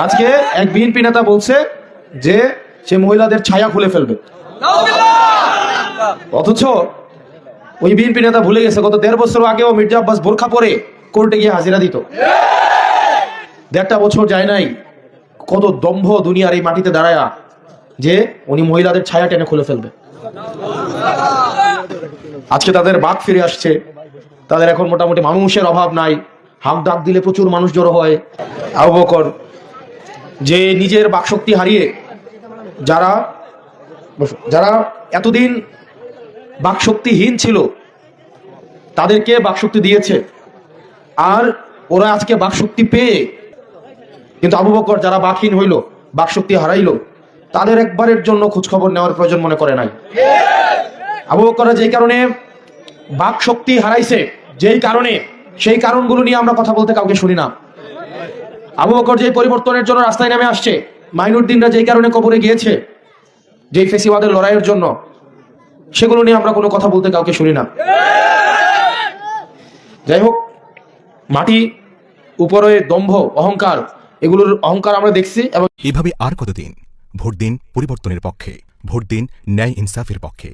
আজকে এক বিএনপি নেতা বলছে যে সে মহিলাদের ছায়া খুলে ফেলবে, অথচ ওই বিএনপি নেতা ভুলে গেছে গত 1.5 বছর আগেও মির্জা আব্বাস বোরখা পরে কোর্টে গিয়ে হাজিরা দিত। 1.5 বছর যায় নাই, কত দম্ভ দুনিয়ার এই মাটিতে দাঁড়ায়া যে উনি মহিলাদের ছায়া টেনে খুলে ফেলবে। আজকে তাদের বাক ফিরে আসছে, তাদের এখন মোটামুটি মানুষের অভাব নাই, হাক ডাক দিলে প্রচুর মানুষ জড়ো হয়। আবু বকর যে নিজের বাকশক্তি হারিয়ে যারা যারা এতদিন বাকশক্তিহীন ছিল তাদেরকে বাকশক্তি দিয়েছে, আর ওরা আজকে বাকশক্তি পেয়ে, কিন্তু আবু বকর যারা বাকহীন হইল, বাকশক্তি হারাইলো, তাদের একবারের জন্য খোঁজখবর নেওয়ার প্রয়োজন মনে করে নাই। আবু বকররা যেই কারণে বাকশক্তি হারাইছে, যেই কারণে, সেই কারণগুলো নিয়ে আমরা কথা বলতে কাউকে শুনি না। আবু বকর যে পরিবর্তনের জন্য রাস্তায় নেমে আসছে, মাইনুদ্দিনরা যেই কারণে কবরে গিয়েছে, যেই ফেসিবাদের লড়াইয়ের জন্য, সেগুলো নিয়ে আমরা কোনো কথা বলতে কাউকে শুনি না। যাই হোক, মাটি উপরে দম্ভ অহংকার, এগুলোর অহংকার আমরা দেখছি। এবং এভাবে আর কতদিন? ভোট দিন পরিবর্তনের পক্ষে, ভোট দিন ন্যায় ইনসাফের পক্ষে।